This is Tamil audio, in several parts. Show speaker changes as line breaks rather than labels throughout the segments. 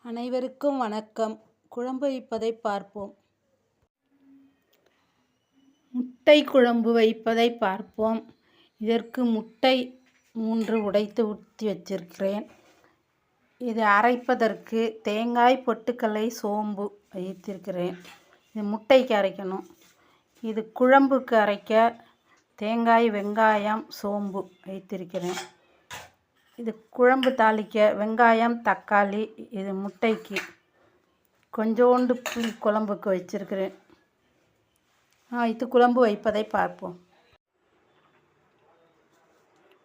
அனைவருக்கும் வணக்கம். குழம்பு வைப்பதை பார்ப்போம். முட்டை குழம்பு வைப்பதை பார்ப்போம். இதற்கு முட்டை 3 உடைத்து ஊற்றி வச்சிருக்கிறேன். இது அரைப்பதற்கு தேங்காய், பொட்டுக்கடலை, சோம்பு வைத்திருக்கிறேன். இது முட்டைக்கு அரைக்கணும். இது குழம்புக்கு அரைக்க தேங்காய், வெங்காயம், சோம்பு வைத்திருக்கிறேன். இது குழம்பு தாளிக்க வெங்காயம், தக்காளி. இது முட்டைக்கு கொஞ்சோண்டு புளி குழம்புக்கு வச்சிருக்கிறேன். இது குழம்பு வைப்பதை பார்ப்போம்.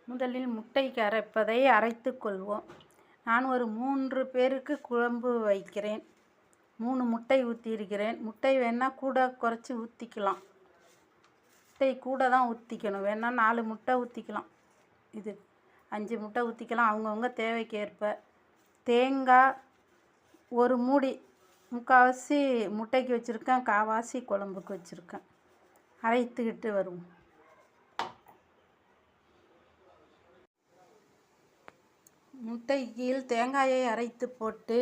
முதலில் முட்டைக்கு அரைப்பதை அரைத்து கொள்வோம். நான் ஒரு 3 பேருக்கு குழம்பு வைக்கிறேன். 3 முட்டை ஊற்றியிருக்கிறேன். முட்டை வேணால் கூட குறைச்சி ஊற்றிக்கலாம். முட்டை கூட தான் ஊற்றிக்கணும். வேணால் 4 முட்டை ஊற்றிக்கலாம். இது 5 முட்டை ஊற்றிக்கலாம். அவங்கவுங்க தேவைக்கு ஏற்ப. தேங்காய் ஒரு மூடி, முக்கால்வாசி முட்டைக்கு வச்சுருக்கேன், கால்வாசி குழம்புக்கு வச்சுருக்கேன். அரைத்துக்கிட்டு வருவோம். முட்டைக்கு தேங்காயை அரைத்து போட்டு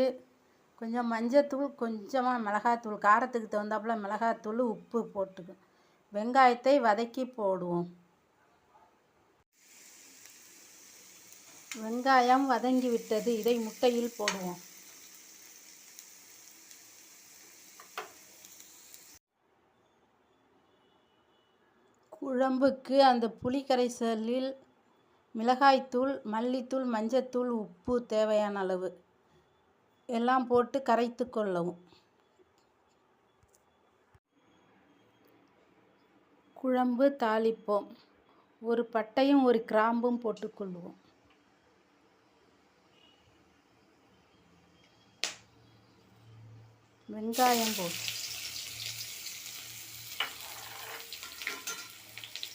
கொஞ்சம் மஞ்சத்தூள், கொஞ்சமாக மிளகாத்தூள், காரத்துக்கு தகுந்தாப்புல மிளகாத்தூள், உப்பு போட்டுக்கும். வெங்காயத்தை வதக்கி போடுவோம். வெங்காயம் வதங்கி விட்டது. இதை முட்டையில் போடுவோம். குழம்புக்கு அந்த புளி கரைசலில் மிளகாய்த்தூள், மல்லித்தூள், மஞ்சத்தூள், உப்பு தேவையான அளவு எல்லாம் போட்டு கரைத்து கொள்ளவும். குழம்பு தாளிப்போம். ஒரு பட்டையும் ஒரு கிராம்பும் போட்டுக்கொள்வோம். வெங்காயம் போட்டு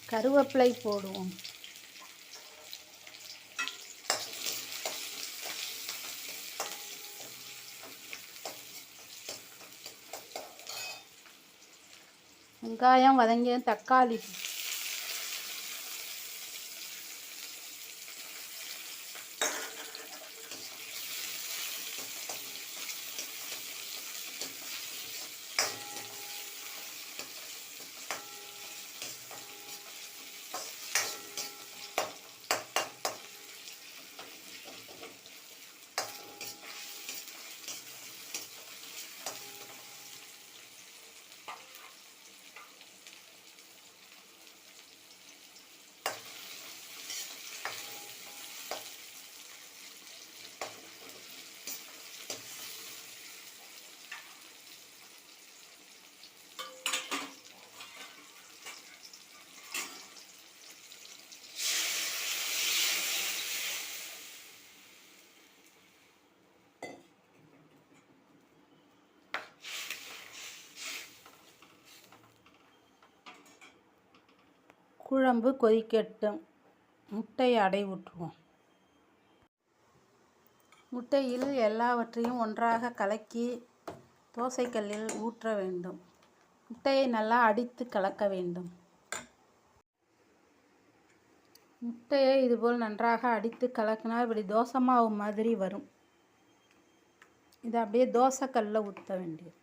கருவேப்பிலை போடுவோம். வெங்காயம் வதங்கிய தக்காளி, குழம்பு கொதிக்கட்டும். முட்டையை அடை ஊற்றுவோம். முட்டையில் எல்லாவற்றையும் ஒன்றாக கலக்கி தோசைக்கல்லில் ஊற்ற வேண்டும். முட்டையை நல்லா அடித்து கலக்க வேண்டும். முட்டையை இதுபோல் நன்றாக அடித்து கலக்கினால் இப்படி தோசை மாவு மாதிரி வரும். இதை அப்படியே தோசைக்கல்லில் ஊற்ற வேண்டியது.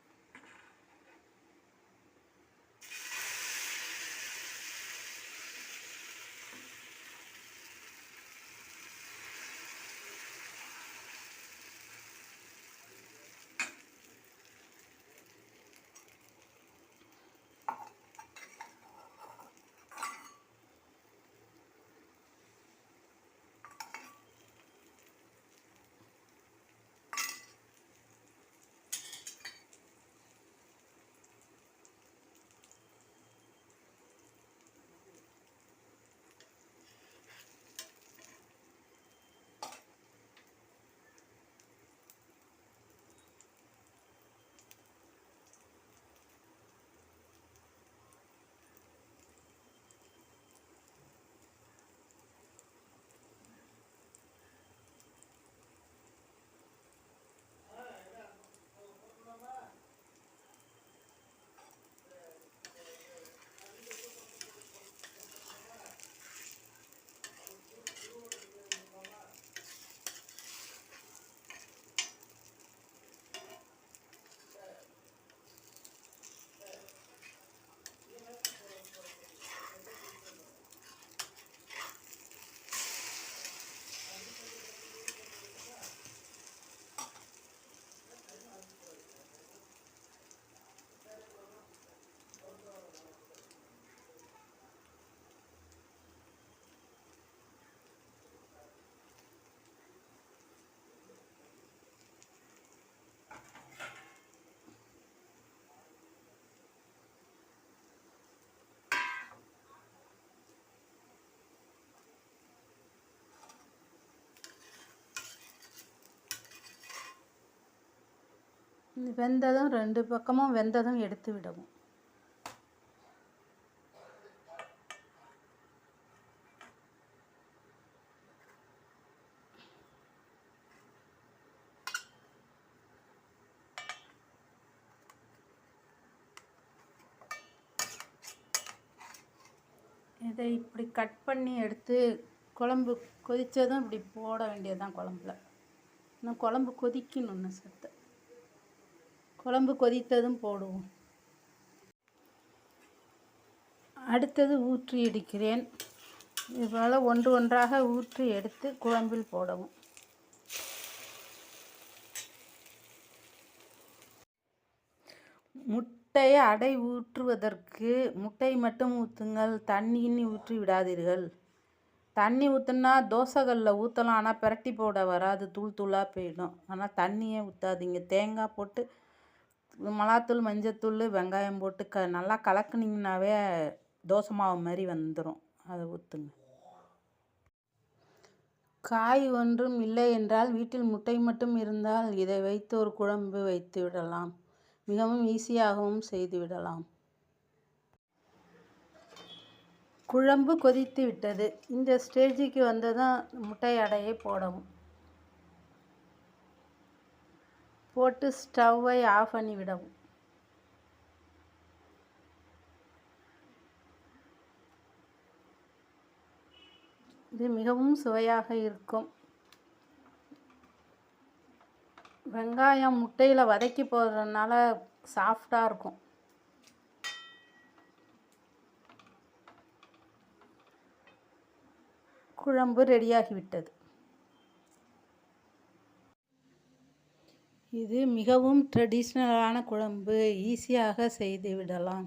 வெந்ததும் 2 பக்கமும் வெந்ததும் எடுத்து விடவும். இதை இப்படி கட் பண்ணி எடுத்து குழம்பு கொதித்ததும் இப்படி போட வேண்டியதுதான் குழம்புல. இன்னும் குழம்பு கொதிக்கணும்னு சத்து. குழம்பு கொதித்ததும் போடுவோம். அடுத்தது ஊற்றி எடுக்கிறேன். இதுபோல் ஒன்று ஒன்றாக ஊற்றி எடுத்து குழம்பில் போடவும். முட்டையை அடை ஊற்றுவதற்கு முட்டை மட்டும் ஊற்றுங்கள், தண்ணி ஊற்றி விடாதீர்கள். தண்ணி ஊற்றுனா தோசைகளில் ஊற்றலாம், ஆனால் பிரட்டி போட வராது, தூள் தூளாக போயிடும். ஆனால் தண்ணியே ஊற்றாதீங்க. தேங்காய் போட்டு மிளகாத்தூள், மஞ்சத்தூள், வெங்காயம் போட்டு நல்லா கலக்குனிங்கனாவே தோசை மாவு மாதிரி வந்துடும். அதை ஊற்றுங்க. காய் ஒன்றும் இல்லை என்றால் வீட்டில் முட்டை மட்டும் இருந்தால் இதை வைத்து ஒரு குழம்பு வைத்து விடலாம். மிகவும் ஈஸியாகவும் செய்து விடலாம். குழம்பு கொதித்து விட்டது. இந்த ஸ்டேஜுக்கு வந்ததும் முட்டை அடையை போடவும். போட்டு ஸ்டவ்வை ஆஃப் பண்ணி விடவும். இது மிகவும் சுவையாக இருக்கும். வெங்காயம் முட்டையில் வதக்கி போடுறதுனால சாஃப்டாக இருக்கும். குழம்பு ரெடியாகிவிட்டது. இது மிகவும் ட்ரெடிஷ்னலான குழம்பு. ஈஸியாக செய்து விடலாம்.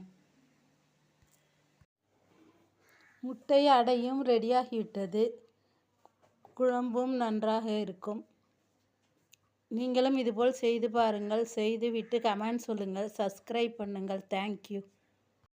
முட்டை அடையும் ரெடியாகிவிட்டது. குழம்பும் நன்றாக இருக்கும். நீங்களும் இதுபோல் செய்து பாருங்கள். செய்துவிட்டு கமெண்ட் சொல்லுங்கள். சப்ஸ்கிரைப் பண்ணுங்கள். தேங்க்யூ.